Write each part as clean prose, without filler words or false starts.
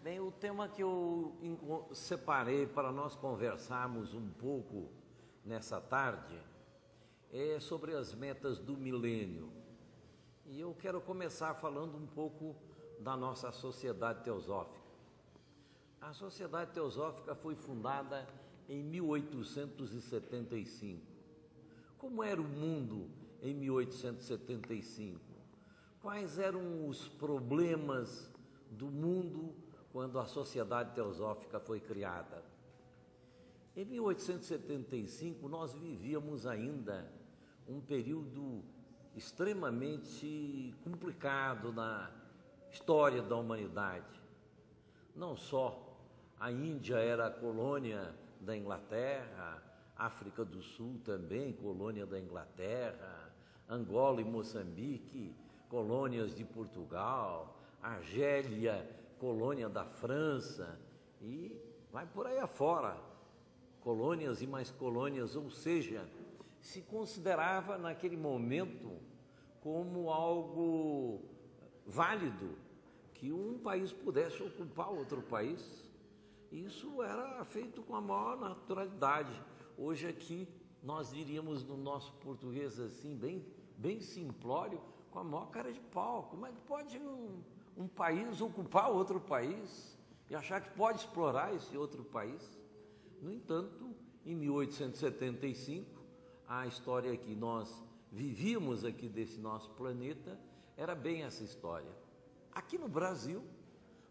Bem, o tema que eu separei para nós conversarmos um pouco nessa tarde é sobre as metas do milênio. E eu quero começar falando um pouco da nossa Sociedade Teosófica. A Sociedade Teosófica foi fundada em 1875. Como era o mundo em 1875? Quais eram os problemas do mundo quando a Sociedade Teosófica foi criada? Em 1875, nós vivíamos ainda um período extremamente complicado na história da humanidade. Não só a Índia era colônia da Inglaterra, África do Sul também colônia da Inglaterra, Angola e Moçambique colônias de Portugal, Argélia colônia da França e vai por aí afora, colônias e mais colônias, ou seja, se considerava naquele momento como algo válido que um país pudesse ocupar outro país. Isso era feito com a maior naturalidade. Hoje aqui nós diríamos no nosso português assim, bem simplório, com a maior cara de pau. Como é que pode um país ocupar outro país e achar que pode explorar esse outro país? No entanto, em 1875, a história que nós vivíamos aqui desse nosso planeta era bem essa história. Aqui no Brasil,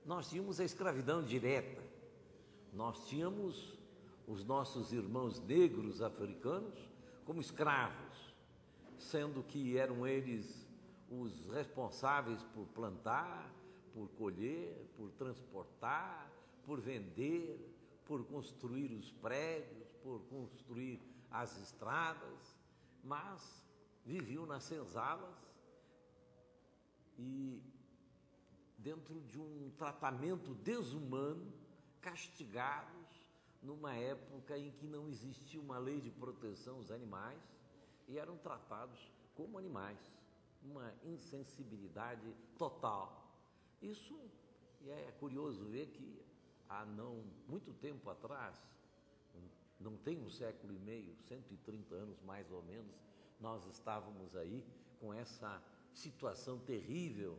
nós tínhamos a escravidão direta. Nós tínhamos os nossos irmãos negros africanos como escravos, sendo que eram eles os responsáveis por plantar, por colher, por transportar, por vender, por construir os prédios, por construir as estradas, mas viviam nas senzalas e dentro de um tratamento desumano, castigados numa época em que não existia uma lei de proteção aos animais e eram tratados como animais, uma insensibilidade total. Isso é curioso ver que há não muito tempo atrás, não tem um século e meio, 130 anos mais ou menos, nós estávamos aí com essa situação terrível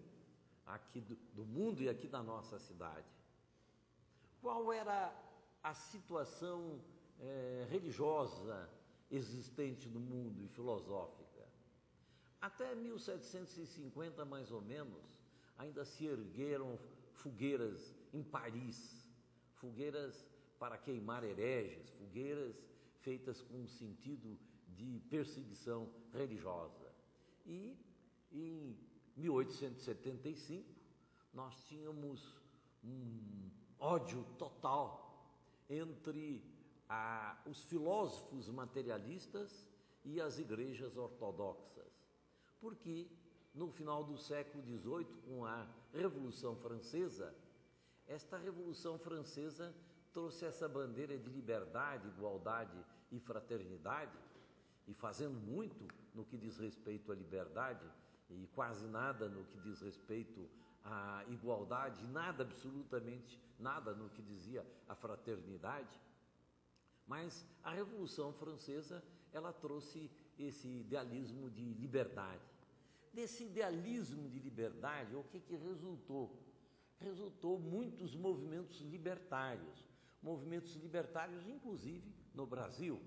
aqui do mundo e aqui da nossa cidade. Qual era a situação religiosa existente no mundo e filosófica? Até 1750, mais ou menos, ainda se ergueram fogueiras em Paris, fogueiras para queimar hereges, fogueiras feitas com um sentido de perseguição religiosa. E em 1875, nós tínhamos um ódio total entre os filósofos materialistas e as igrejas ortodoxas, porque no final do século XVIII, com a Revolução Francesa, esta Revolução Francesa trouxe essa bandeira de liberdade, igualdade e fraternidade, e fazendo muito no que diz respeito à liberdade e quase nada no que diz respeito à igualdade, nada, absolutamente nada no que dizia a fraternidade. Mas a Revolução Francesa, ela trouxe esse idealismo de liberdade. Desse idealismo de liberdade, o que resultou? Resultou muitos movimentos libertários, inclusive no Brasil.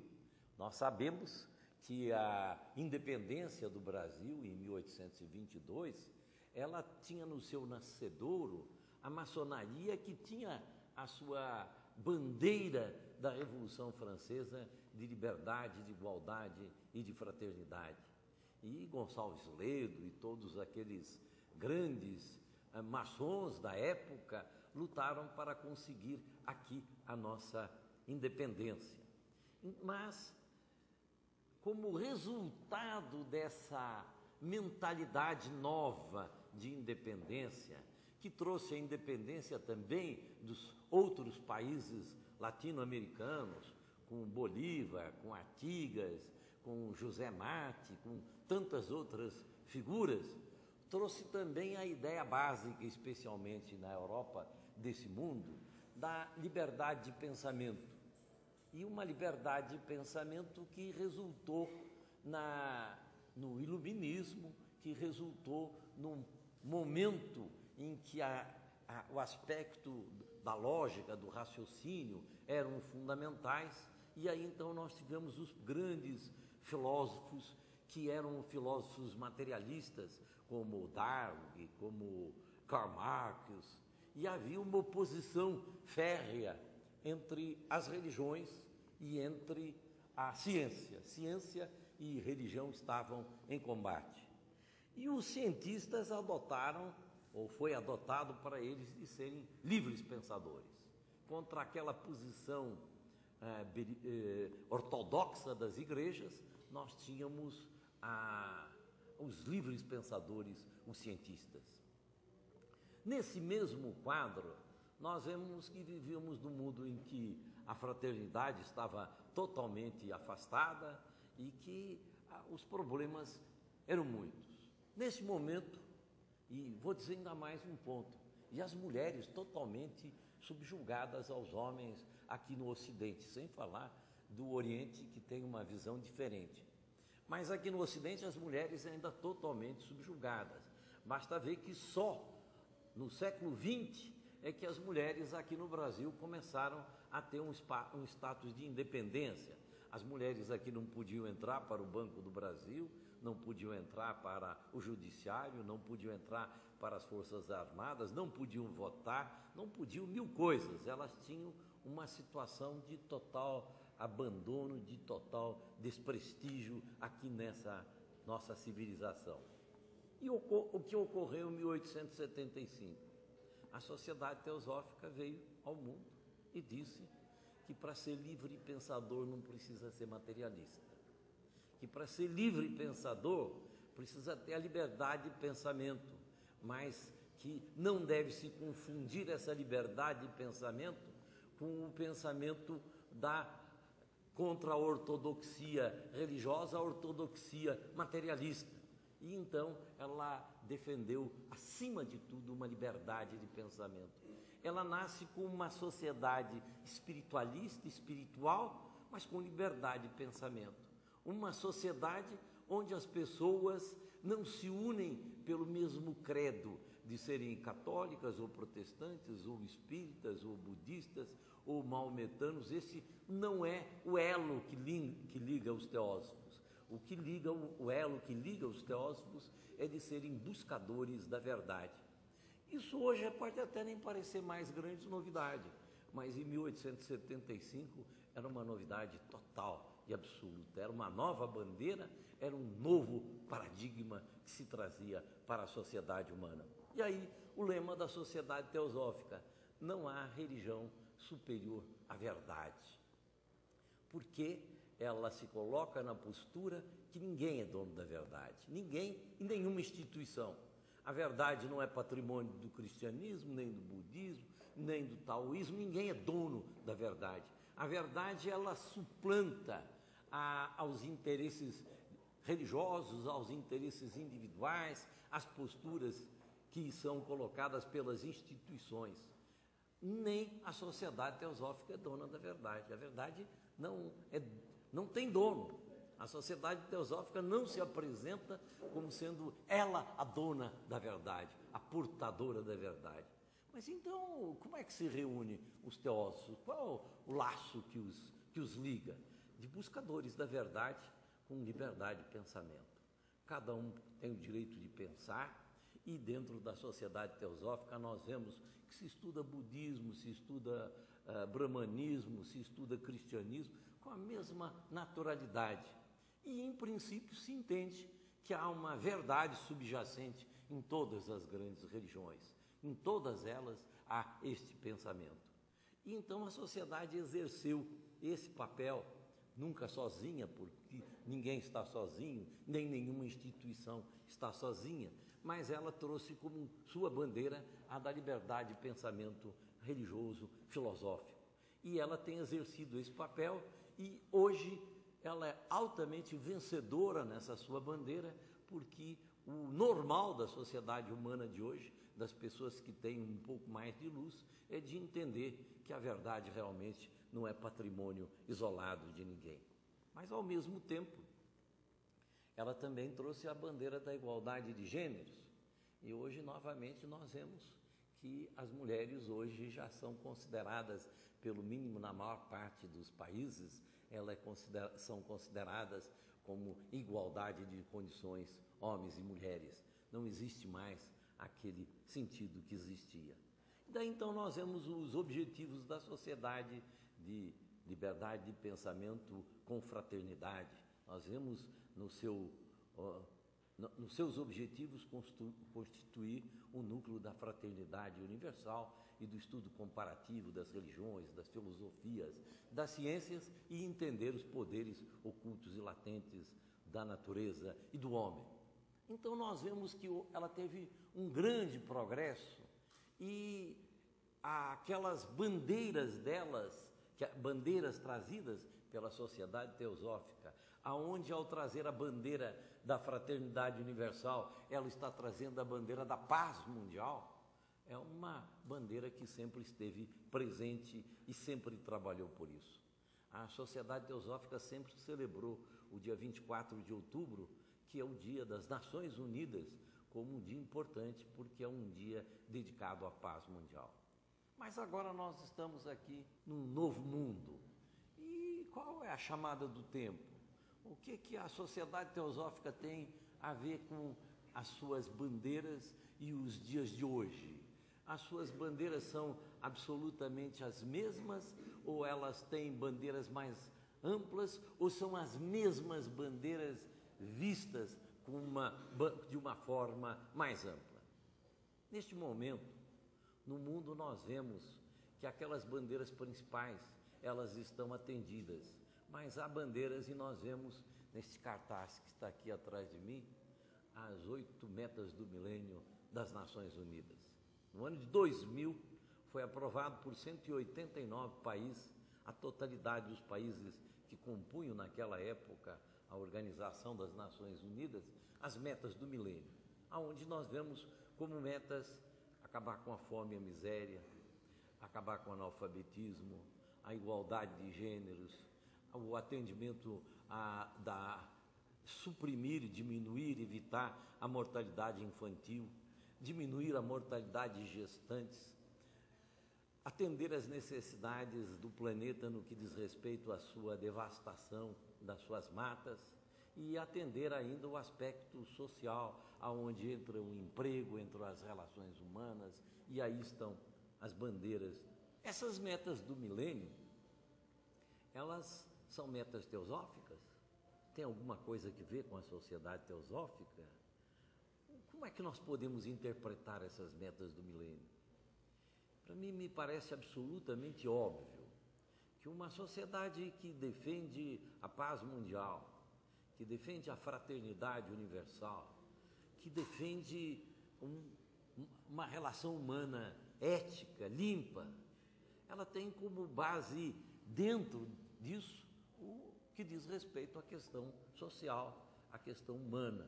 Nós sabemos que a independência do Brasil, em 1822, ela tinha no seu nascedouro a maçonaria, que tinha a sua bandeira da Revolução Francesa de liberdade, de igualdade e de fraternidade. E Gonçalves Ledo e todos aqueles grandes maçons da época lutaram para conseguir aqui a nossa independência. Mas, como resultado dessa mentalidade nova de independência, que trouxe a independência também dos outros países latino-americanos, com Bolívar, com Artigas, com José Martí, com tantas outras figuras, trouxe também a ideia básica, especialmente na Europa desse mundo, da liberdade de pensamento. E uma liberdade de pensamento que resultou no iluminismo, que resultou num momento em que o aspecto da lógica, do raciocínio eram fundamentais, e aí então nós tivemos os grandes filósofos que eram filósofos materialistas, como Darwin, como Karl Marx, e havia uma oposição férrea entre as religiões e entre a ciência. Ciência e religião estavam em combate. E os cientistas adotaram, ou foi adotado para eles, de serem livres pensadores, contra aquela posição ortodoxa das igrejas. Nós tínhamos os livres pensadores, os cientistas. Nesse mesmo quadro, nós vemos que vivíamos num mundo em que a fraternidade estava totalmente afastada e que os problemas eram muitos. Nesse momento, e vou dizer ainda mais um ponto, e as mulheres totalmente subjugadas aos homens aqui no Ocidente, sem falar do Oriente, que tem uma visão diferente. Mas aqui no Ocidente as mulheres ainda totalmente subjugadas. Basta ver que só no século XX é que as mulheres aqui no Brasil começaram a ter um status de independência. As mulheres aqui não podiam entrar para o Banco do Brasil, não podiam entrar para o Judiciário, não podiam entrar para as Forças Armadas, não podiam votar, não podiam mil coisas. Elas tinham uma situação de total abandono, de total desprestígio aqui nessa nossa civilização. E o que ocorreu em 1875? A Sociedade Teosófica veio ao mundo e disse que para ser livre pensador não precisa ser materialista, que para ser livre pensador precisa ter a liberdade de pensamento, mas que não deve se confundir essa liberdade de pensamento com o pensamento contra a ortodoxia religiosa, a ortodoxia materialista. E então ela defendeu, acima de tudo, uma liberdade de pensamento. Ela nasce com uma sociedade espiritualista, espiritual, mas com liberdade de pensamento. Uma sociedade onde as pessoas não se unem pelo mesmo credo de serem católicas ou protestantes, ou espíritas, ou budistas, ou maometanos. Esse não é o elo que liga os teósofos. O elo que liga os teósofos é de serem buscadores da verdade. Isso hoje pode até nem parecer mais grande novidade, mas em 1875 era uma novidade total e absoluta. Era uma nova bandeira, era um novo paradigma que se trazia para a sociedade humana. E aí o lema da Sociedade Teosófica: não há religião superior à verdade. Porque ela se coloca na postura que ninguém é dono da verdade, ninguém e nenhuma instituição. A verdade não é patrimônio do cristianismo, nem do budismo, nem do taoísmo, ninguém é dono da verdade. A verdade, ela suplanta aos interesses religiosos, aos interesses individuais, às posturas que são colocadas pelas instituições. Nem a Sociedade Teosófica é dona da verdade. A verdade não tem dono. A Sociedade Teosófica não se apresenta como sendo ela a dona da verdade, a portadora da verdade. Mas então, como é que se reúne os teósofos? Qual é o laço que os liga? De buscadores da verdade com liberdade de pensamento. Cada um tem o direito de pensar, e dentro da Sociedade Teosófica nós vemos que se estuda budismo, se estuda brahmanismo, se estuda cristianismo com a mesma naturalidade. E, em princípio, se entende que há uma verdade subjacente em todas as grandes religiões. Em todas elas há este pensamento. E então a sociedade exerceu esse papel, nunca sozinha, porque ninguém está sozinho, nem nenhuma instituição está sozinha, mas ela trouxe como sua bandeira a da liberdade de pensamento religioso, filosófico. E ela tem exercido esse papel, e hoje ela é altamente vencedora nessa sua bandeira, porque o normal da sociedade humana de hoje, das pessoas que têm um pouco mais de luz, é de entender que a verdade realmente não é patrimônio isolado de ninguém. Mas, ao mesmo tempo, ela também trouxe a bandeira da igualdade de gêneros. E hoje, novamente, nós vemos que as mulheres hoje já são consideradas, pelo mínimo na maior parte dos países, são consideradas como igualdade de condições, homens e mulheres. Não existe mais aquele sentido que existia. Daí então nós vemos os objetivos da sociedade de liberdade de pensamento com fraternidade. Nós vemos nos seus objetivos constituir o núcleo da fraternidade universal e do estudo comparativo das religiões, das filosofias, das ciências e entender os poderes ocultos e latentes da natureza e do homem. Então nós vemos que ela teve um grande progresso e aquelas bandeiras delas, bandeiras trazidas pela Sociedade Teosófica, aonde ao trazer a bandeira da fraternidade universal, ela está trazendo a bandeira da paz mundial, é uma bandeira que sempre esteve presente e sempre trabalhou por isso. A Sociedade Teosófica sempre celebrou o dia 24 de outubro, que é o Dia das Nações Unidas, como um dia importante, porque é um dia dedicado à paz mundial. Mas agora nós estamos aqui num novo mundo. E qual é a chamada do tempo? O que a Sociedade Teosófica tem a ver com as suas bandeiras e os dias de hoje? As suas bandeiras são absolutamente as mesmas ou elas têm bandeiras mais amplas ou são as mesmas bandeiras vistas de uma forma mais ampla? Neste momento, no mundo nós vemos que aquelas bandeiras principais, elas estão atendidas, mas há bandeiras e nós vemos neste cartaz que está aqui atrás de mim, as 8 metas do milênio das Nações Unidas. No ano de 2000, foi aprovado por 189 países, a totalidade dos países que compunham naquela época a Organização das Nações Unidas, as metas do milênio, aonde nós vemos como metas acabar com a fome e a miséria, acabar com o analfabetismo, a igualdade de gêneros, o atendimento suprimir, diminuir, evitar a mortalidade infantil, diminuir a mortalidade de gestantes, atender às necessidades do planeta no que diz respeito à sua devastação das suas matas e atender ainda o aspecto social, aonde entra o emprego, entram as relações humanas e aí estão as bandeiras. Essas metas do milênio, elas são metas teosóficas? Tem alguma coisa que ver com a Sociedade Teosófica? Como é que nós podemos interpretar essas metas do milênio? Para mim, me parece absolutamente óbvio que uma sociedade que defende a paz mundial, que defende a fraternidade universal, que defende uma relação humana ética, limpa, ela tem como base dentro disso o que diz respeito à questão social, à questão humana.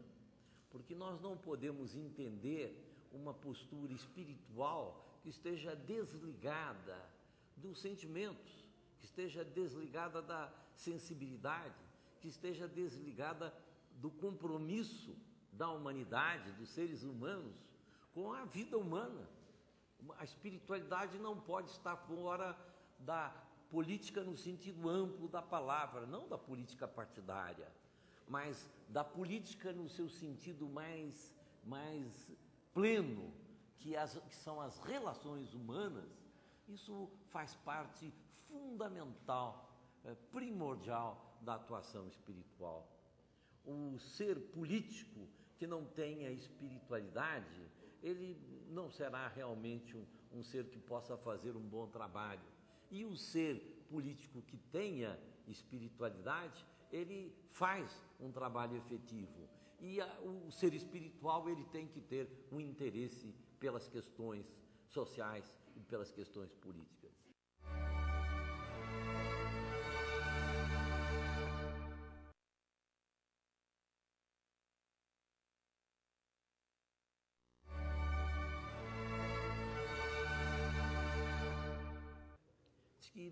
Porque nós não podemos entender uma postura espiritual que esteja desligada dos sentimentos, que esteja desligada da sensibilidade, que esteja desligada do compromisso da humanidade, dos seres humanos, com a vida humana. A espiritualidade não pode estar fora da política no sentido amplo da palavra, não da política partidária, mas da política no seu sentido mais pleno, que são as relações humanas. Isso faz parte fundamental, primordial da atuação espiritual. O ser político que não tenha espiritualidade, ele não será realmente um ser que possa fazer um bom trabalho. E o ser político que tenha espiritualidade, ele faz um trabalho efetivo. E o ser espiritual, ele tem que ter um interesse pelas questões sociais e pelas questões políticas.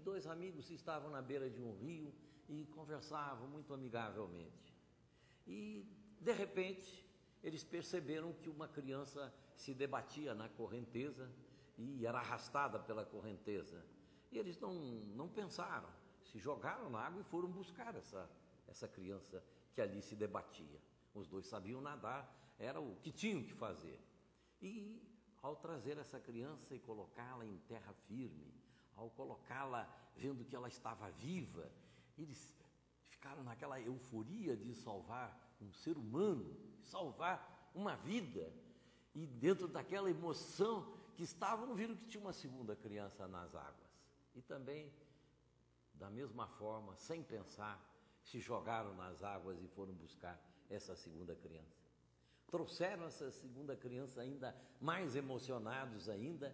dois amigos estavam na beira de um rio e conversavam muito amigavelmente. E, de repente, eles perceberam que uma criança se debatia na correnteza e era arrastada pela correnteza. E eles não pensaram, se jogaram na água e foram buscar essa criança que ali se debatia. Os dois sabiam nadar, era o que tinham que fazer. E ao trazer essa criança e colocá-la em terra firme, ao colocá-la vendo que ela estava viva, eles ficaram naquela euforia de salvar um ser humano, salvar uma vida. E dentro daquela emoção que estavam, viram que tinha uma segunda criança nas águas. E também, da mesma forma, sem pensar, se jogaram nas águas e foram buscar essa segunda criança. Trouxeram essa segunda criança ainda mais emocionados ainda,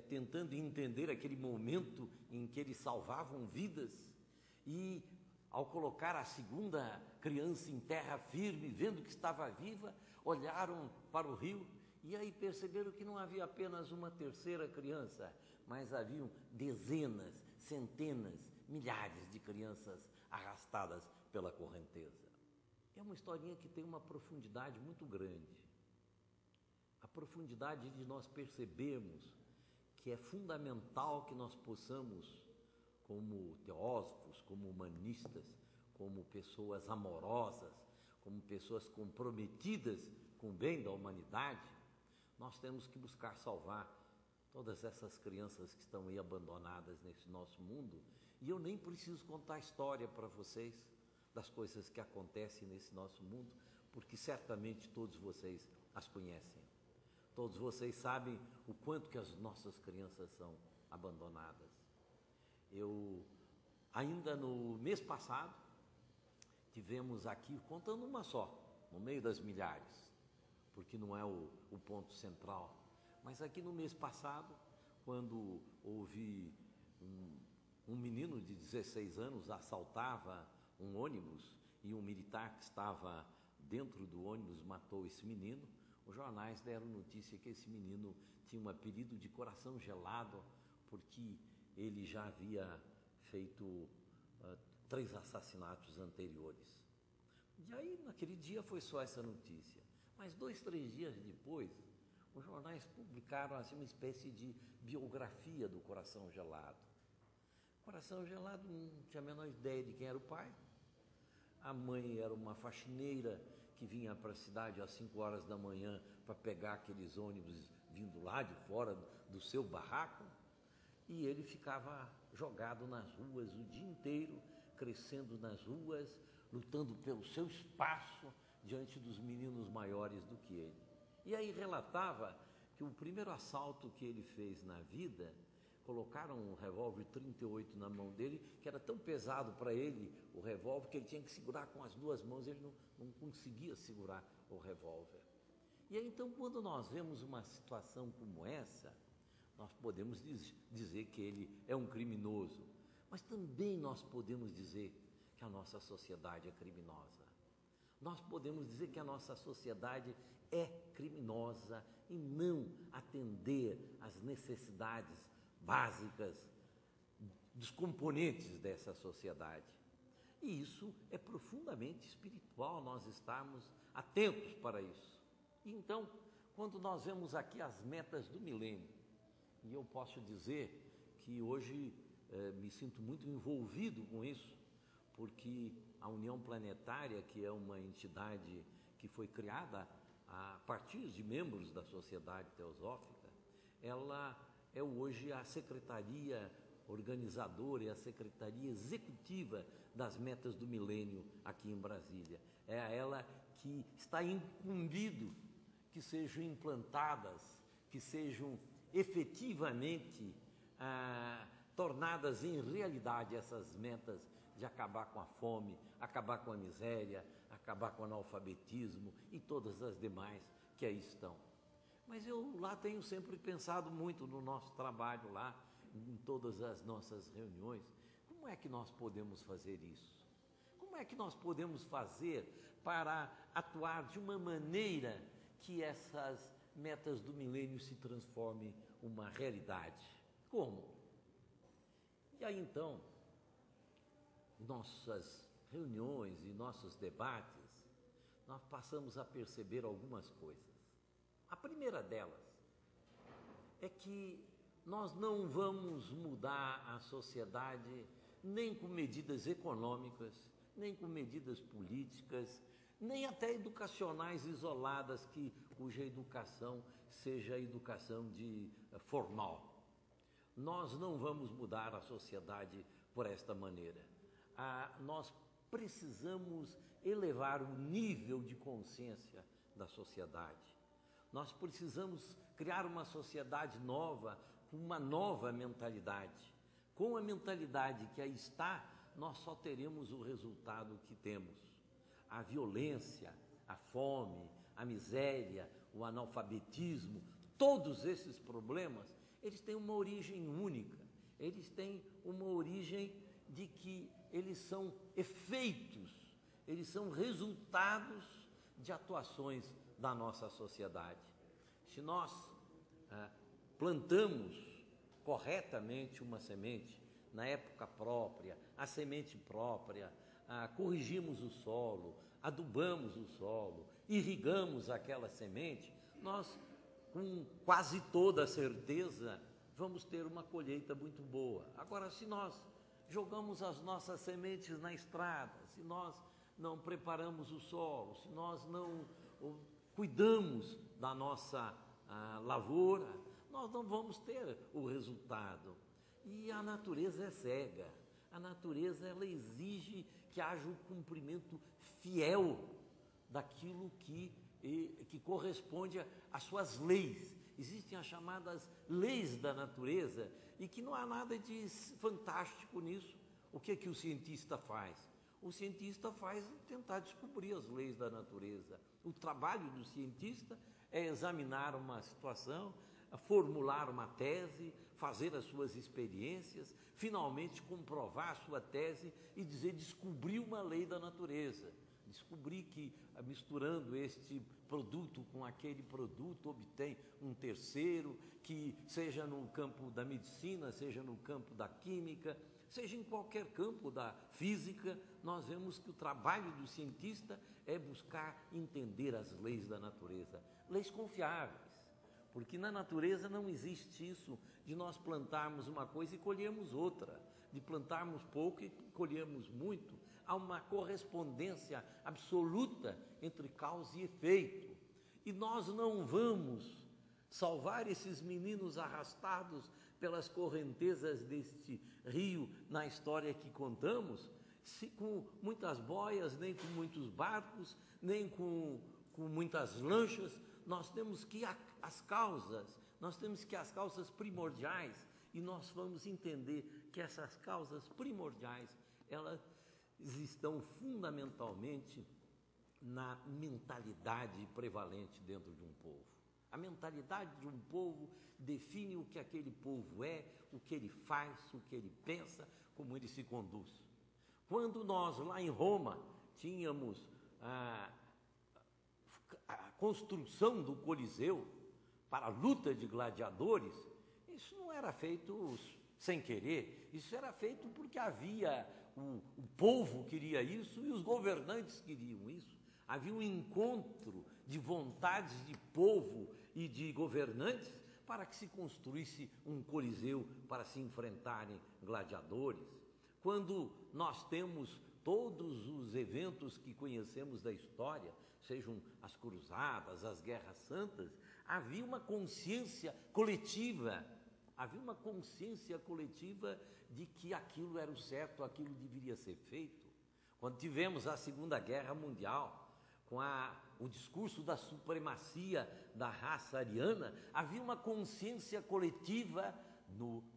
tentando entender aquele momento em que eles salvavam vidas. E ao colocar a segunda criança em terra firme, vendo que estava viva, olharam para o rio e aí perceberam que não havia apenas uma terceira criança, mas haviam dezenas, centenas, milhares de crianças arrastadas pela correnteza. É uma historinha que tem uma profundidade muito grande. A profundidade de nós percebermos que é fundamental que nós possamos, como teósofos, como humanistas, como pessoas amorosas, como pessoas comprometidas com o bem da humanidade, nós temos que buscar salvar todas essas crianças que estão aí abandonadas nesse nosso mundo. E eu nem preciso contar a história para vocês das coisas que acontecem nesse nosso mundo, porque certamente todos vocês as conhecem. Todos vocês sabem o quanto que as nossas crianças são abandonadas. Eu, ainda no mês passado, tivemos aqui, contando uma só, no meio das milhares, porque não é o ponto central, mas aqui no mês passado, quando houve um menino de 16 anos assaltava um ônibus e um militar que estava dentro do ônibus matou esse menino, os jornais deram notícia que esse menino tinha um apelido de coração gelado, porque ele já havia feito 3 assassinatos anteriores. E aí, naquele dia, foi só essa notícia. Mas 2, 3 dias depois, os jornais publicaram assim, uma espécie de biografia do Coração Gelado. Coração Gelado não tinha a menor ideia de quem era o pai. A mãe era uma faxineira que vinha para a cidade às 5 horas da manhã para pegar aqueles ônibus vindo lá de fora do seu barraco. E ele ficava jogado nas ruas o dia inteiro, crescendo nas ruas, lutando pelo seu espaço diante dos meninos maiores do que ele. E aí relatava que o primeiro assalto que ele fez na vida, colocaram um revólver 38 na mão dele, que era tão pesado para ele, o revólver, que ele tinha que segurar com as 2 mãos, ele não conseguia segurar o revólver. E aí então, quando nós vemos uma situação como essa, nós podemos dizer que ele é um criminoso, mas também nós podemos dizer que a nossa sociedade é criminosa. Nós podemos dizer que a nossa sociedade é criminosa em não atender às necessidades básicas dos componentes dessa sociedade. E isso é profundamente espiritual, nós estarmos atentos para isso. E então, quando nós vemos aqui as metas do milênio, e eu posso dizer que hoje me sinto muito envolvido com isso, porque a União Planetária, que é uma entidade que foi criada a partir de membros da Sociedade Teosófica, ela é hoje a secretaria organizadora e a secretaria executiva das metas do milênio aqui em Brasília. É a ela que está incumbido que sejam implantadas, que sejam efetivamente tornadas em realidade essas metas de acabar com a fome, acabar com a miséria, acabar com o analfabetismo e todas as demais que aí estão. Mas eu lá tenho sempre pensado muito no nosso trabalho lá, em todas as nossas reuniões, como é que nós podemos fazer isso? Como é que nós podemos fazer para atuar de uma maneira que essas metas do milênio se transformem uma realidade? Como? E aí então, nossas reuniões e nossos debates, nós passamos a perceber algumas coisas. A primeira delas é que nós não vamos mudar a sociedade nem com medidas econômicas, nem com medidas políticas, nem até educacionais isoladas, cuja educação seja educação formal. Nós não vamos mudar a sociedade por esta maneira. Nós precisamos elevar o nível de consciência da sociedade. Nós precisamos criar uma sociedade nova, com uma nova mentalidade. Com a mentalidade que aí está, nós só teremos o resultado que temos. A violência, a fome, a miséria, o analfabetismo, todos esses problemas, eles têm uma origem única. Eles têm uma origem de que eles são efeitos, eles são resultados de atuações da nossa sociedade. Se nós plantamos corretamente uma semente na época própria, a semente própria, corrigimos o solo, adubamos o solo, irrigamos aquela semente, nós, com quase toda certeza, vamos ter uma colheita muito boa. Agora, se nós jogamos as nossas sementes na estrada, se nós não preparamos o solo, se nós não cuidamos da nossa lavoura, nós não vamos ter o resultado. E a natureza é cega. A natureza, ela exige que haja um cumprimento fiel daquilo que corresponde às suas leis. Existem as chamadas leis da natureza e que não há nada de fantástico nisso. O que é que o cientista faz? O cientista faz tentar descobrir as leis da natureza. O trabalho do cientista é examinar uma situação, formular uma tese, fazer as suas experiências, finalmente comprovar a sua tese e descobrir uma lei da natureza. Descobrir que, misturando este produto com aquele produto, obtém um terceiro, que seja no campo da medicina, seja no campo da química, seja em qualquer campo da física, nós vemos que o trabalho do cientista é buscar entender as leis da natureza, leis confiáveis, porque na natureza não existe isso de nós plantarmos uma coisa e colhermos outra, de plantarmos pouco e colhermos muito. Há uma correspondência absoluta entre causa e efeito. E nós não vamos salvar esses meninos arrastados pelas correntezas deste rio na história que contamos, com muitas boias, nem com muitos barcos, nem com muitas lanchas. Nós temos que ir às causas, nós temos que ir às causas primordiais, e nós vamos entender que essas causas primordiais, elas estão fundamentalmente na mentalidade prevalente dentro de um povo. A mentalidade de um povo define o que aquele povo é, o que ele faz, o que ele pensa, como ele se conduz. Quando nós, lá em Roma, tínhamos a construção do Coliseu para a luta de gladiadores, isso não era feito sem querer, isso era feito porque havia o povo queria isso e os governantes queriam isso. Havia um encontro de vontades de povo e de governantes para que se construísse um coliseu para se enfrentarem gladiadores. Quando nós temos todos os eventos que conhecemos da história, sejam as cruzadas, as guerras santas, havia uma consciência coletiva. Havia uma consciência coletiva de que aquilo era o certo, aquilo deveria ser feito. Quando tivemos a Segunda Guerra Mundial, com o discurso da supremacia da raça ariana, havia uma consciência coletiva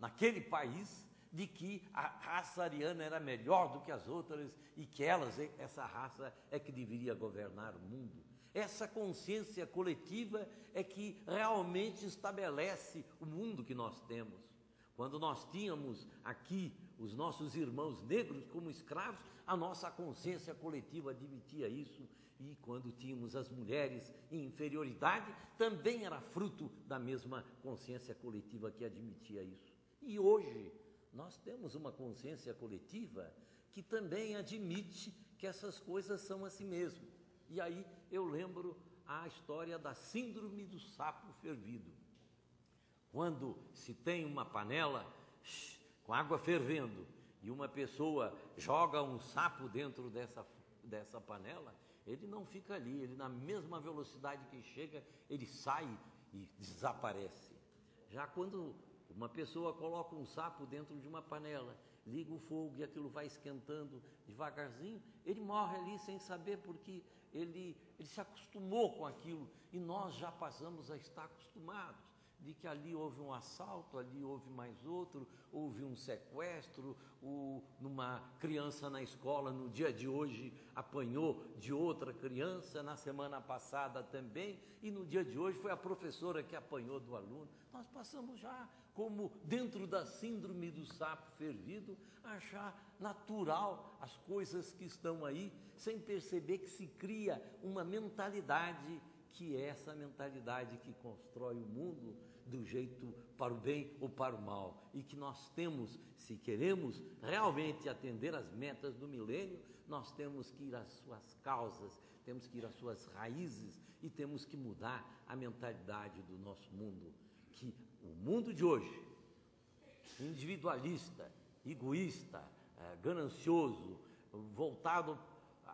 naquele país de que a raça ariana era melhor do que as outras e que essa raça é que deveria governar o mundo. Essa consciência coletiva é que realmente estabelece o mundo que nós temos. Quando nós tínhamos aqui os nossos irmãos negros como escravos, a nossa consciência coletiva admitia isso. E quando tínhamos as mulheres em inferioridade, também era fruto da mesma consciência coletiva que admitia isso. E hoje nós temos uma consciência coletiva que também admite que essas coisas são assim mesmo. E aí eu lembro a história da síndrome do sapo fervido. Quando se tem uma panela com água fervendo e uma pessoa joga um sapo dentro dessa panela, ele não fica ali, ele na mesma velocidade que chega, ele sai e desaparece. Já quando uma pessoa coloca um sapo dentro de uma panela, liga o fogo e aquilo vai esquentando devagarzinho, ele morre ali sem saber, porque ele se acostumou com aquilo, e nós já passamos a estar acostumados, de que ali houve um assalto, ali houve mais outro, houve um sequestro, numa criança na escola no dia de hoje apanhou de outra criança, na semana passada também, e no dia de hoje foi a professora que apanhou do aluno. Nós passamos já, como dentro da síndrome do sapo fervido, a achar natural as coisas que estão aí, sem perceber que se cria uma mentalidade, que é essa mentalidade que constrói o mundo do jeito para o bem ou para o mal, e que nós temos, se queremos realmente atender às metas do milênio, nós temos que ir às suas causas, temos que ir às suas raízes e temos que mudar a mentalidade do nosso mundo, que o mundo de hoje, individualista, egoísta, ganancioso, voltado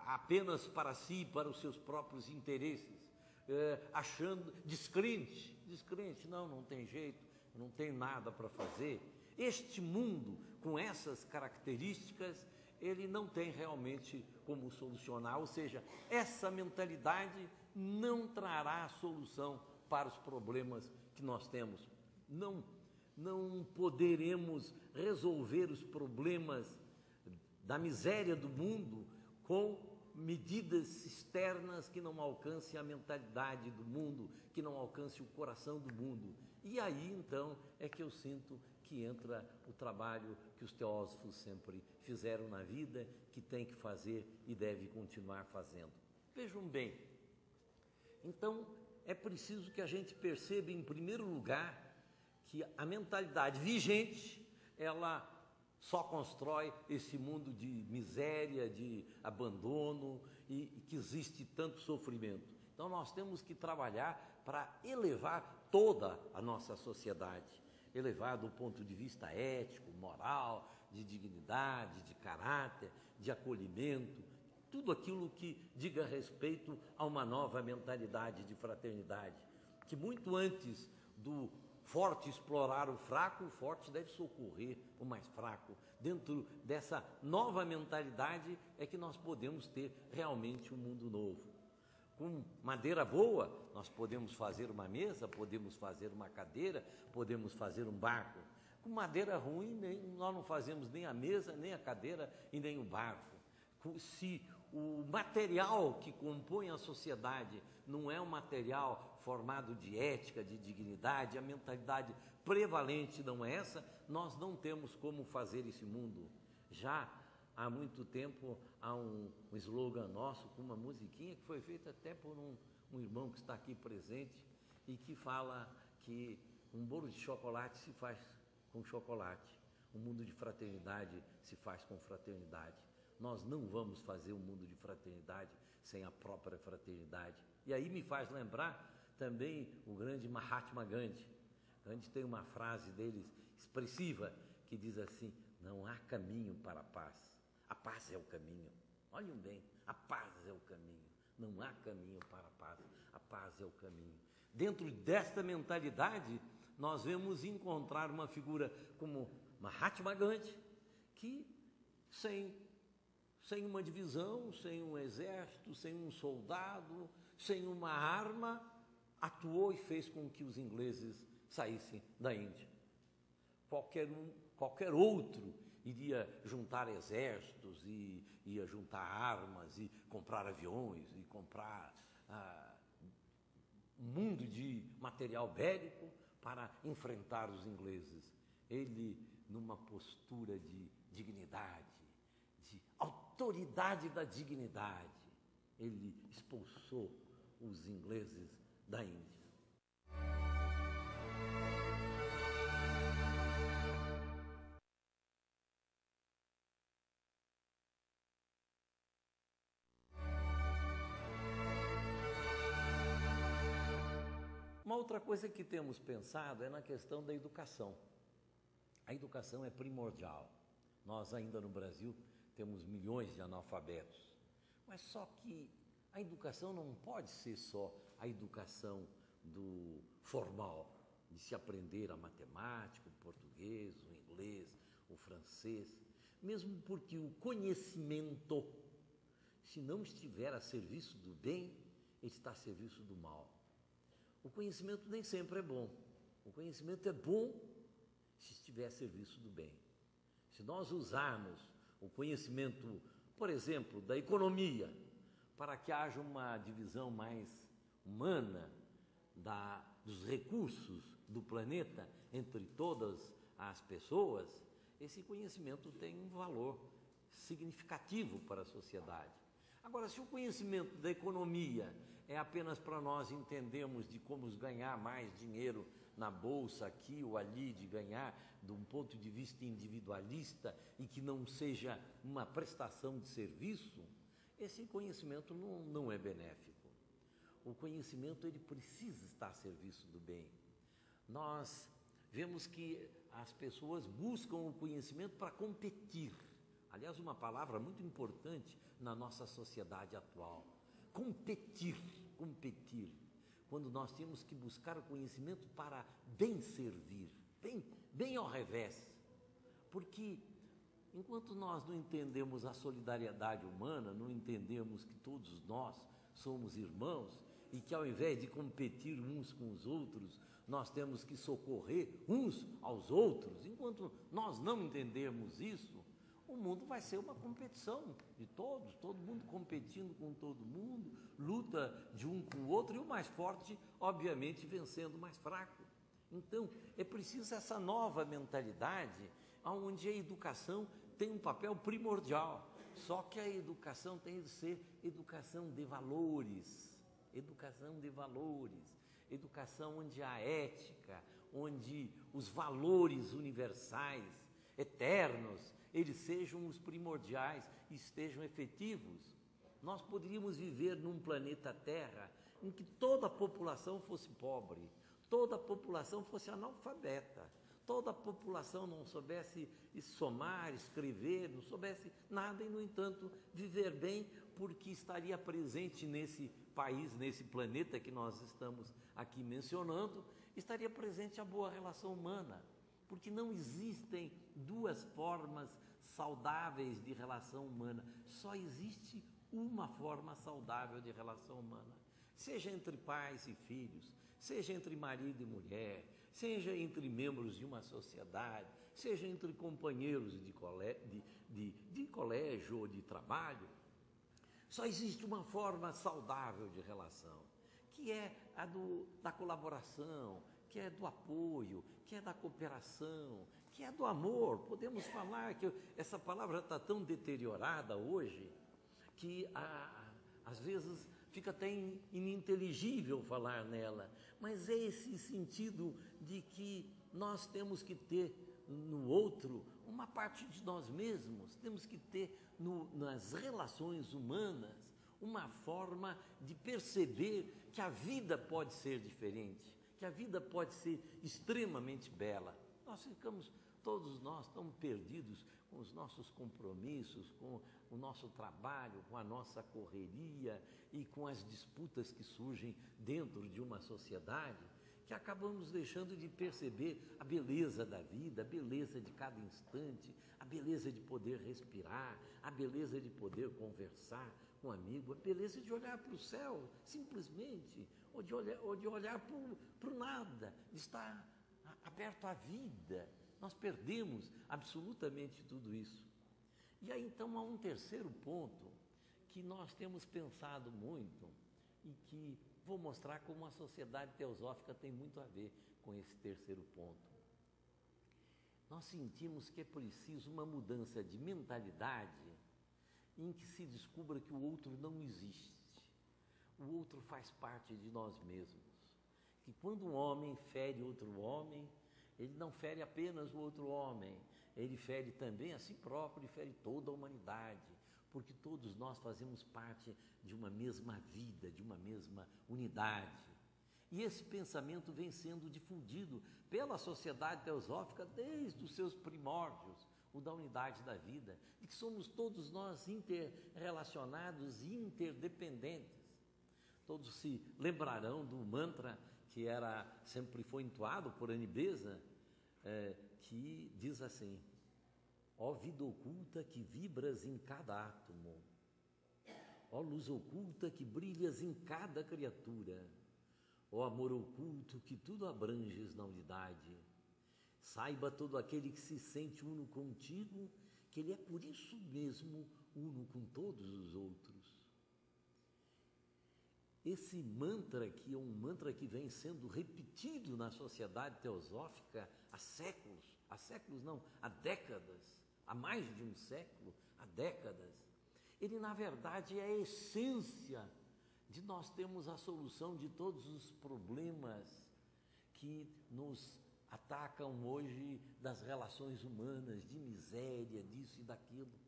apenas para si, para os seus próprios interesses, achando descrente, não tem jeito, não tem nada para fazer. Este mundo, com essas características, ele não tem realmente como solucionar, ou seja, essa mentalidade não trará solução para os problemas que nós temos. Não poderemos resolver os problemas da miséria do mundo com medidas externas que não alcancem a mentalidade do mundo, que não alcancem o coração do mundo. E aí, então, é que eu sinto que entra o trabalho que os teósofos sempre fizeram na vida, que tem que fazer e deve continuar fazendo. Vejam bem, então, é preciso que a gente perceba, em primeiro lugar, que a mentalidade vigente, ela só constrói esse mundo de miséria, de abandono, e que existe tanto sofrimento. Então nós temos que trabalhar para elevar toda a nossa sociedade, elevar do ponto de vista ético, moral, de dignidade, de caráter, de acolhimento, tudo aquilo que diga respeito a uma nova mentalidade de fraternidade, que muito antes do forte explorar o fraco, o forte deve socorrer o mais fraco. Dentro dessa nova mentalidade é que nós podemos ter realmente um mundo novo. Com madeira boa, nós podemos fazer uma mesa, podemos fazer uma cadeira, podemos fazer um barco. Com madeira ruim, nós não fazemos nem a mesa, nem a cadeira e nem o barco. Se o material que compõe a sociedade não é um material formado de ética, de dignidade, a mentalidade prevalente não é essa, nós não temos como fazer esse mundo. Já há muito tempo há um slogan nosso com uma musiquinha que foi feita até por um irmão que está aqui presente e que fala que um bolo de chocolate se faz com chocolate, um mundo de fraternidade se faz com fraternidade. Nós não vamos fazer um mundo de fraternidade sem a própria fraternidade. E aí me faz lembrar também o grande Mahatma Gandhi. Gandhi tem uma frase dele expressiva que diz assim: não há caminho para a paz é o caminho. Olhem bem, a paz é o caminho, não há caminho para a paz é o caminho. Dentro desta mentalidade, nós vamos encontrar uma figura como Mahatma Gandhi, que sem uma divisão, sem um exército, sem um soldado, sem uma arma, atuou e fez com que os ingleses saíssem da Índia. Qualquer outro iria juntar exércitos, e ia juntar armas, e comprar aviões, e comprar um mundo de material bélico para enfrentar os ingleses. Ele, numa postura de dignidade, de autoridade da dignidade, ele expulsou os ingleses da Índia. Uma outra coisa que temos pensado é na questão da educação. A educação é primordial. Nós ainda no Brasil temos milhões de analfabetos, mas só que a educação não pode ser só a educação do formal, de se aprender a matemática, o português, o inglês, o francês, mesmo porque o conhecimento, se não estiver a serviço do bem, ele está a serviço do mal. O conhecimento nem sempre é bom. O conhecimento é bom se estiver a serviço do bem. Se nós usarmos o conhecimento, por exemplo, da economia, para que haja uma divisão mais humana dos recursos do planeta entre todas as pessoas, esse conhecimento tem um valor significativo para a sociedade. Agora, se o conhecimento da economia é apenas para nós entendermos de como ganhar mais dinheiro na bolsa aqui ou ali, de ganhar de um ponto de vista individualista e que não seja uma prestação de serviço, esse conhecimento não é benéfico. O conhecimento ele precisa estar a serviço do bem. Nós vemos que as pessoas buscam o conhecimento para competir. Aliás, uma palavra muito importante na nossa sociedade atual. Competir. Quando nós temos que buscar o conhecimento para bem servir, bem ao revés. Porque enquanto nós não entendemos a solidariedade humana, não entendemos que todos nós somos irmãos e que ao invés de competir uns com os outros, nós temos que socorrer uns aos outros, enquanto nós não entendermos isso, o mundo vai ser uma competição de todos, todo mundo competindo com todo mundo, luta de um com o outro e o mais forte, obviamente, vencendo o mais fraco. Então, é preciso essa nova mentalidade, onde a educação tem um papel primordial. Só que a educação tem de ser educação de valores, educação onde a ética, onde os valores universais, eternos, eles sejam os primordiais e estejam efetivos. Nós poderíamos viver num planeta Terra em que toda a população fosse pobre, toda a população fosse analfabeta, toda a população não soubesse somar, escrever, não soubesse nada e, no entanto, viver bem, porque estaria presente nesse país, nesse planeta que nós estamos aqui mencionando, estaria presente a boa relação humana, porque não existem duas formas saudáveis de relação humana, só existe uma forma saudável de relação humana, seja entre pais e filhos, seja entre marido e mulher, seja entre membros de uma sociedade, seja entre companheiros de colégio ou de trabalho. Só existe uma forma saudável de relação, que é a da colaboração, que é do apoio, que é da cooperação, que é do amor. Podemos falar que essa palavra está tão deteriorada hoje que às vezes fica até ininteligível falar nela, mas é esse sentido de que nós temos que ter no outro uma parte de nós mesmos, temos que ter nas relações humanas uma forma de perceber que a vida pode ser diferente, que a vida pode ser extremamente bela. Todos nós estamos perdidos com os nossos compromissos, com o nosso trabalho, com a nossa correria e com as disputas que surgem dentro de uma sociedade, que acabamos deixando de perceber a beleza da vida, a beleza de cada instante, a beleza de poder respirar, a beleza de poder conversar com um amigo, a beleza de olhar para o céu, simplesmente, ou de olhar para o nada, de estar aberto à vida. Nós perdemos absolutamente tudo isso. E aí então há um terceiro ponto que nós temos pensado muito e que vou mostrar como a sociedade teosófica tem muito a ver com esse terceiro ponto. Nós sentimos que é preciso uma mudança de mentalidade em que se descubra que o outro não existe. O outro faz parte de nós mesmos. Que quando um homem fere outro homem, ele não fere apenas o outro homem, ele fere também a si próprio e fere toda a humanidade, porque todos nós fazemos parte de uma mesma vida, de uma mesma unidade. E esse pensamento vem sendo difundido pela sociedade teosófica desde os seus primórdios, o da unidade da vida, de que somos todos nós interrelacionados e interdependentes. Todos se lembrarão do mantra que sempre foi entoado por Anibesa, que diz assim: ó vida oculta que vibras em cada átomo, ó luz oculta que brilhas em cada criatura, ó amor oculto que tudo abranges na unidade, saiba todo aquele que se sente uno contigo, que ele é por isso mesmo uno com todos os outros. Esse mantra aqui é um mantra que vem sendo repetido na sociedade teosófica há séculos não, há décadas, há mais de um século, há décadas. Ele, na verdade, é a essência de nós termos a solução de todos os problemas que nos atacam hoje, das relações humanas, de miséria, disso e daquilo.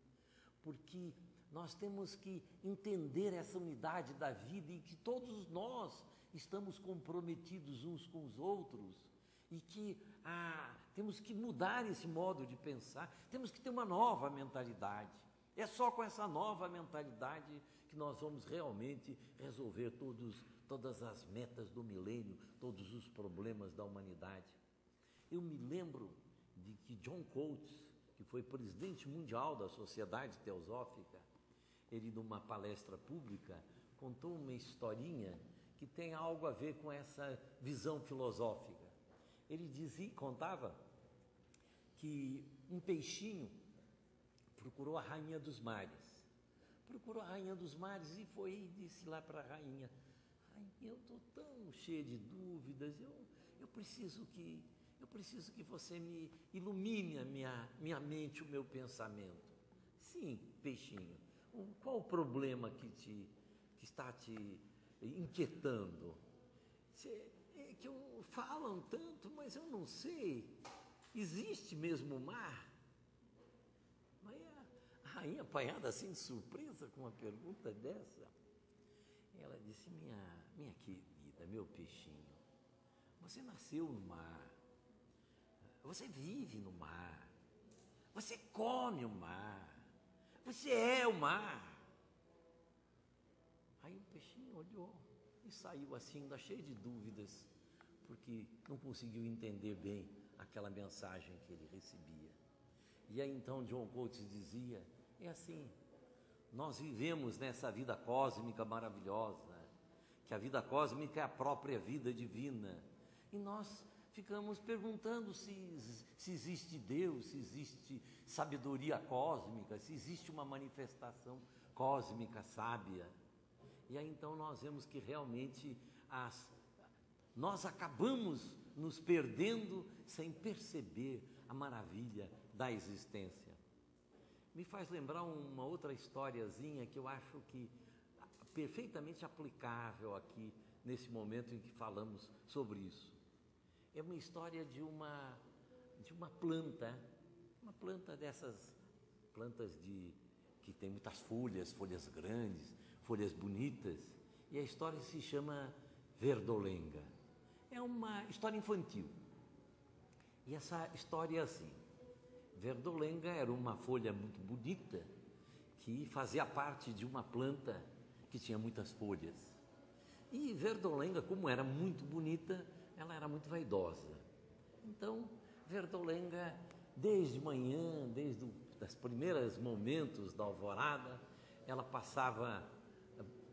Porque nós temos que entender essa unidade da vida e que todos nós estamos comprometidos uns com os outros e que temos que mudar esse modo de pensar, temos que ter uma nova mentalidade. É só com essa nova mentalidade que nós vamos realmente resolver todas as metas do milênio, todos os problemas da humanidade. Eu me lembro de que John Coates, que foi presidente mundial da Sociedade Teosófica, ele, numa palestra pública, contou uma historinha que tem algo a ver com essa visão filosófica. Ele contava que um peixinho procurou a rainha dos mares. Procurou a rainha dos mares e foi e disse lá para a rainha: rainha, eu estou tão cheio de dúvidas, eu preciso que você me ilumine a minha mente, o meu pensamento. Sim, peixinho, qual o problema que está te inquietando? Que falam tanto, mas eu não sei. Existe mesmo o mar? Mas a rainha, apanhada assim de surpresa com uma pergunta dessa, ela disse: minha querida, meu peixinho, você nasceu no mar, você vive no mar, você come o mar, você é o mar. Aí o peixinho olhou e saiu assim, ainda cheio de dúvidas, porque não conseguiu entender bem aquela mensagem que ele recebia. E aí então John Coates dizia: é assim, nós vivemos nessa vida cósmica maravilhosa, que a vida cósmica é a própria vida divina, e nós ficamos perguntando se existe Deus, se existe sabedoria cósmica, se existe uma manifestação cósmica sábia. E aí então nós vemos que realmente nós acabamos nos perdendo sem perceber a maravilha da existência. Me faz lembrar uma outra historiazinha que eu acho que perfeitamente aplicável aqui nesse momento em que falamos sobre isso. É uma história de uma planta dessas plantas que tem muitas folhas grandes, folhas bonitas, e a história se chama Verdolenga. É uma história infantil. E essa história é assim: Verdolenga era uma folha muito bonita que fazia parte de uma planta que tinha muitas folhas. E Verdolenga, como era muito bonita, ela era muito vaidosa. Então, Verdolenga, desde manhã, desde os primeiros momentos da alvorada, ela passava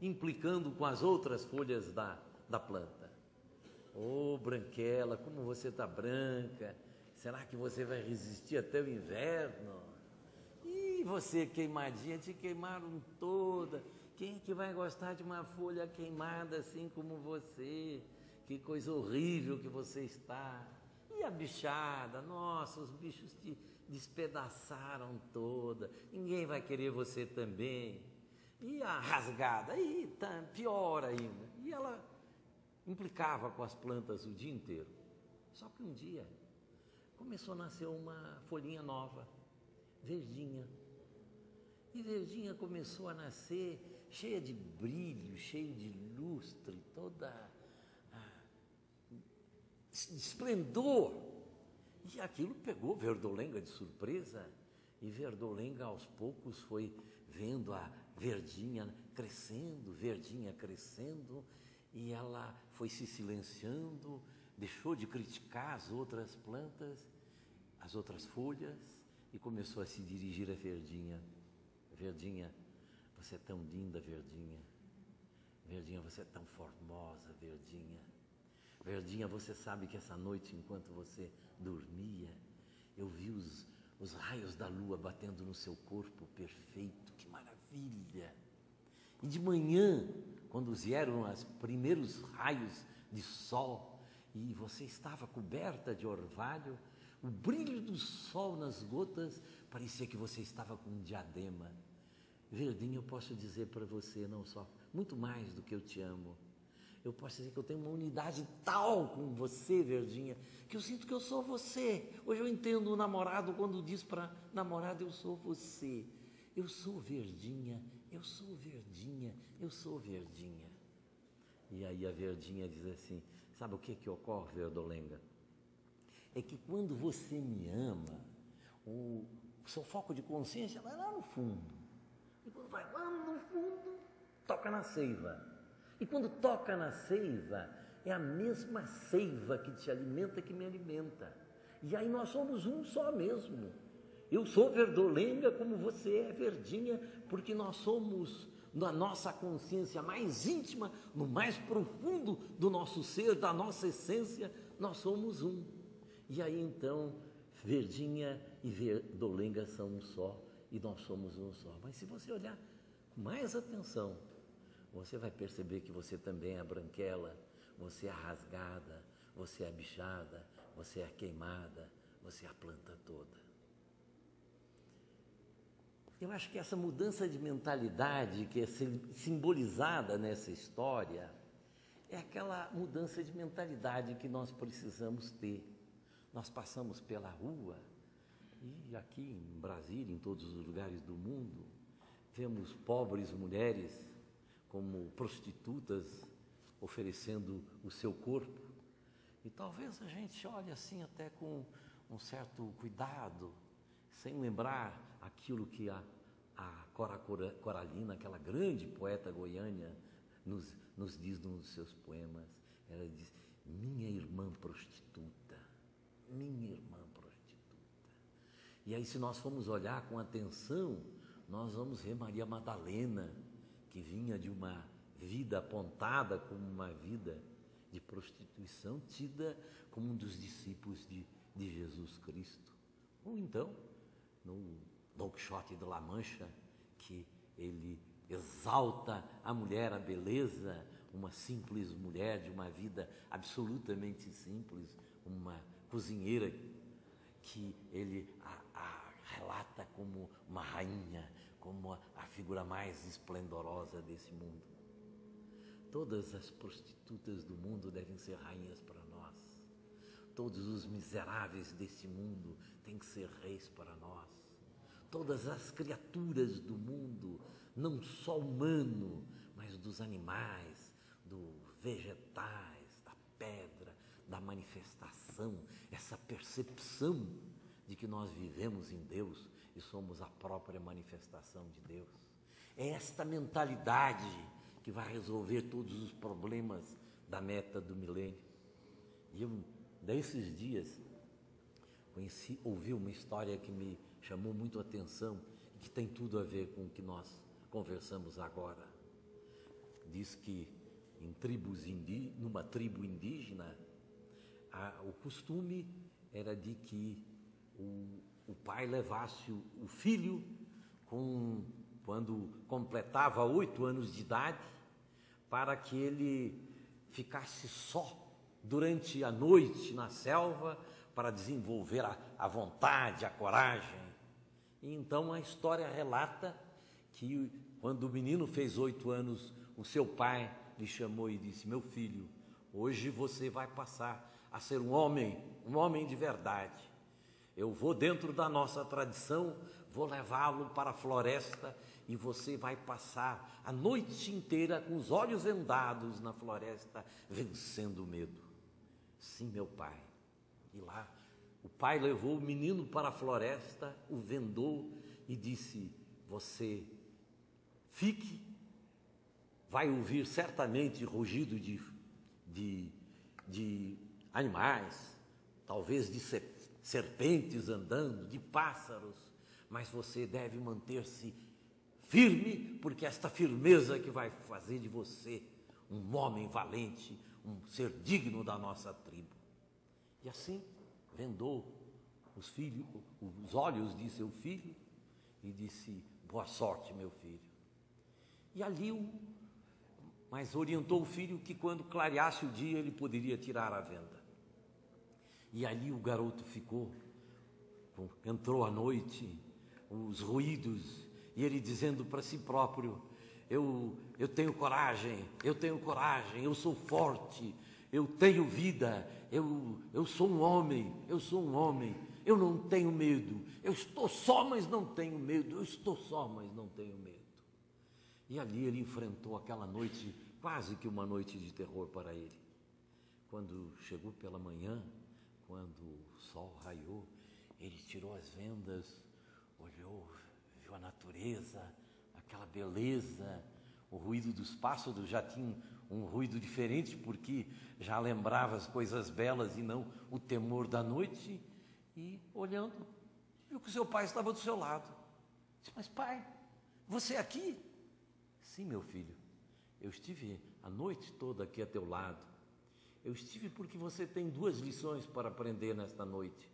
implicando com as outras folhas da planta. Ô, Branquela, como você está branca, será que você vai resistir até o inverno? E você, queimadinha, te queimaram toda. Quem é que vai gostar de uma folha queimada assim como você? Que coisa horrível que você está. E a bichada, nossa, os bichos te despedaçaram toda. Ninguém vai querer você também. E a rasgada, aí tá pior ainda. E ela implicava com as plantas o dia inteiro. Só que um dia começou a nascer uma folhinha nova, verdinha. E verdinha começou a nascer cheia de brilho, cheia de lustre, toda esplendor. E aquilo pegou Verdolenga de surpresa, e Verdolenga aos poucos foi vendo a Verdinha crescendo, e ela foi se silenciando, deixou de criticar as outras plantas, as outras folhas, e começou a se dirigir a Verdinha. Verdinha, você é tão linda, Verdinha. Verdinha, você é tão formosa, Verdinha. Verdinha, você sabe que essa noite, enquanto você dormia, eu vi os raios da lua batendo no seu corpo perfeito, que maravilha! E de manhã, quando vieram os primeiros raios de sol, e você estava coberta de orvalho, o brilho do sol nas gotas, parecia que você estava com um diadema. Verdinha, eu posso dizer para você, não só, muito mais do que eu te amo. Eu posso dizer que eu tenho uma unidade tal com você, Verdinha, que eu sinto que eu sou você. Hoje eu entendo o namorado quando diz para namorada, eu sou você. Eu sou Verdinha, eu sou Verdinha, eu sou Verdinha. E aí a Verdinha diz assim, sabe o que ocorre, Verdolenga? É que quando você me ama, o seu foco de consciência vai lá no fundo. E quando vai lá no fundo, toca na seiva. E quando toca na seiva, é a mesma seiva que te alimenta, que me alimenta. E aí nós somos um só mesmo. Eu sou Verdolenga como você é Verdinha, porque nós somos, na nossa consciência mais íntima, no mais profundo do nosso ser, da nossa essência, nós somos um. E aí então, Verdinha e Verdolenga são um só, e nós somos um só. Mas se você olhar com mais atenção, você vai perceber que você também é a branquela, você é a rasgada, você é a bichada, você é a queimada, você é a planta toda. Eu acho que essa mudança de mentalidade que é simbolizada nessa história é aquela mudança de mentalidade que nós precisamos ter. Nós passamos pela rua e aqui em Brasília, em todos os lugares do mundo, vemos pobres mulheres como prostitutas oferecendo o seu corpo. E talvez a gente olhe assim até com um certo cuidado, sem lembrar aquilo que a Cora Coralina, aquela grande poeta goiana, nos diz num dos seus poemas. Ela diz, minha irmã prostituta, minha irmã prostituta. E aí se nós formos olhar com atenção, nós vamos ver Maria Madalena, que vinha de uma vida apontada como uma vida de prostituição, tida como um dos discípulos de Jesus Cristo. Ou então, no Dom Quixote de La Mancha, que ele exalta a mulher, a beleza, uma simples mulher de uma vida absolutamente simples, uma cozinheira que ele relata como uma rainha, como a figura mais esplendorosa desse mundo. Todas as prostitutas do mundo devem ser rainhas para nós. Todos os miseráveis desse mundo têm que ser reis para nós. Todas as criaturas do mundo, não só humano, mas dos animais, dos vegetais, da pedra, da manifestação, essa percepção de que nós vivemos em Deus e somos a própria manifestação de Deus. É esta mentalidade que vai resolver todos os problemas da meta do milênio. E eu, desses dias, ouvi uma história que me chamou muito a atenção e que tem tudo a ver com o que nós conversamos agora. Diz que numa tribo indígena, o costume era de que o pai levasse o filho quando completava 8 anos de idade, para que ele ficasse só durante a noite na selva para desenvolver a vontade, a coragem. E então a história relata que quando o menino fez 8 anos, o seu pai lhe chamou e disse, meu filho, hoje você vai passar a ser um homem de verdade. Eu vou dentro da nossa tradição, vou levá-lo para a floresta e você vai passar a noite inteira com os olhos vendados na floresta, vencendo o medo. sim, meu pai. E lá, o pai levou o menino para a floresta, o vendou e disse: você fique, vai ouvir certamente rugido de animais, talvez de serpentes andando, de pássaros, mas você deve manter-se firme, porque esta firmeza que vai fazer de você um homem valente, um ser digno da nossa tribo. E assim vendou os olhos de seu filho e disse: boa sorte, meu filho. E ali mas orientou o filho que quando clareasse o dia ele poderia tirar a venda. E ali o garoto ficou, entrou a noite, os ruídos, e ele dizendo para si próprio: eu tenho coragem, eu sou forte, eu tenho vida, eu sou um homem, eu não tenho medo, eu estou só, mas não tenho medo, eu estou só, mas não tenho medo. E ali ele enfrentou aquela noite, quase que uma noite de terror para ele. Quando chegou pela manhã, quando o sol raiou, ele tirou as vendas, olhou, viu a natureza, aquela beleza, o ruído dos pássaros já tinha um ruído diferente, porque já lembrava as coisas belas e não o temor da noite. E olhando, viu que o seu pai estava do seu lado. Disse: mas pai, você é aqui? Sim, meu filho, eu estive a noite toda aqui a teu lado. Eu estive porque você tem 2 lições para aprender nesta noite.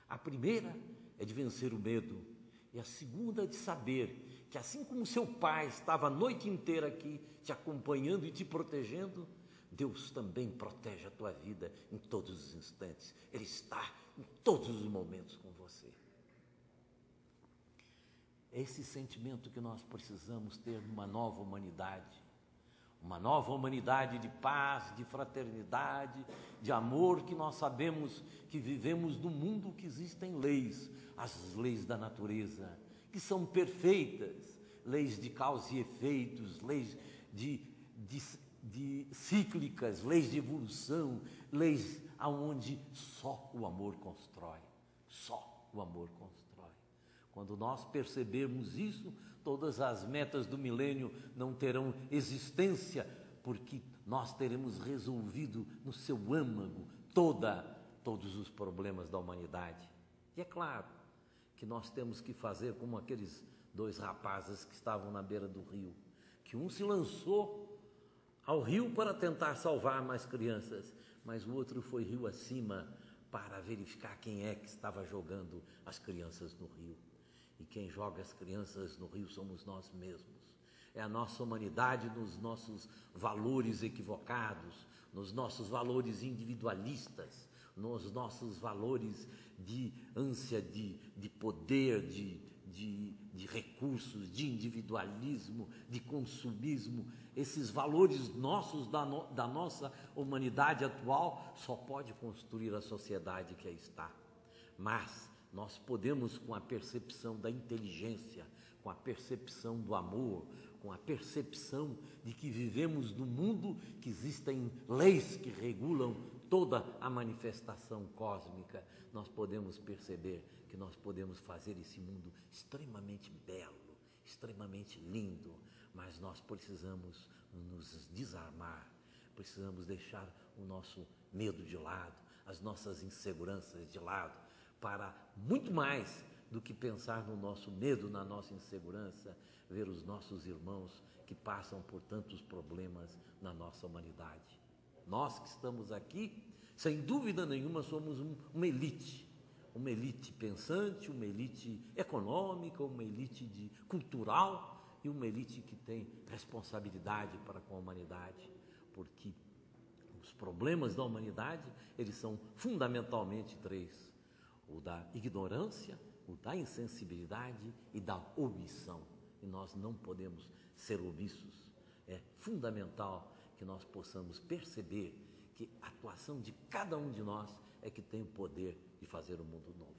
A primeira é de vencer o medo, e a segunda é de saber que assim como seu pai estava a noite inteira aqui te acompanhando e te protegendo, Deus também protege a tua vida em todos os instantes. Ele está em todos os momentos com você. É esse sentimento que nós precisamos ter numa nova humanidade. Uma nova humanidade de paz, de fraternidade, de amor, que nós sabemos que vivemos num mundo que existem leis, as leis da natureza, que são perfeitas, leis de causa e efeitos, leis de cíclicas, leis de evolução, leis aonde só o amor constrói, só o amor constrói. Quando nós percebermos isso, todas as metas do milênio não terão existência, porque nós teremos resolvido no seu âmago todos os problemas da humanidade. E é claro que nós temos que fazer como aqueles 2 rapazes que estavam na beira do rio, que um se lançou ao rio para tentar salvar mais crianças, mas o outro foi rio acima para verificar quem é que estava jogando as crianças no rio. E quem joga as crianças no rio somos nós mesmos. É a nossa humanidade nos nossos valores equivocados, nos nossos valores individualistas, nos nossos valores de ânsia de poder, de recursos, de individualismo, de consumismo. Esses valores nossos da nossa humanidade atual só pode construir a sociedade que aí está. Mas nós podemos, com a percepção da inteligência, com a percepção do amor, com a percepção de que vivemos num mundo que existem leis que regulam toda a manifestação cósmica, nós podemos perceber que nós podemos fazer esse mundo extremamente belo, extremamente lindo, mas nós precisamos nos desarmar, precisamos deixar o nosso medo de lado, as nossas inseguranças de lado, para muito mais do que pensar no nosso medo, na nossa insegurança, ver os nossos irmãos que passam por tantos problemas na nossa humanidade. Nós que estamos aqui, sem dúvida nenhuma, somos uma elite pensante, uma elite econômica, uma elite cultural e uma elite que tem responsabilidade para com a humanidade, porque os problemas da humanidade, eles são fundamentalmente 3. O da ignorância, o da insensibilidade e da omissão. E nós não podemos ser omissos. É fundamental que nós possamos perceber que a atuação de cada um de nós é que tem o poder de fazer um mundo novo.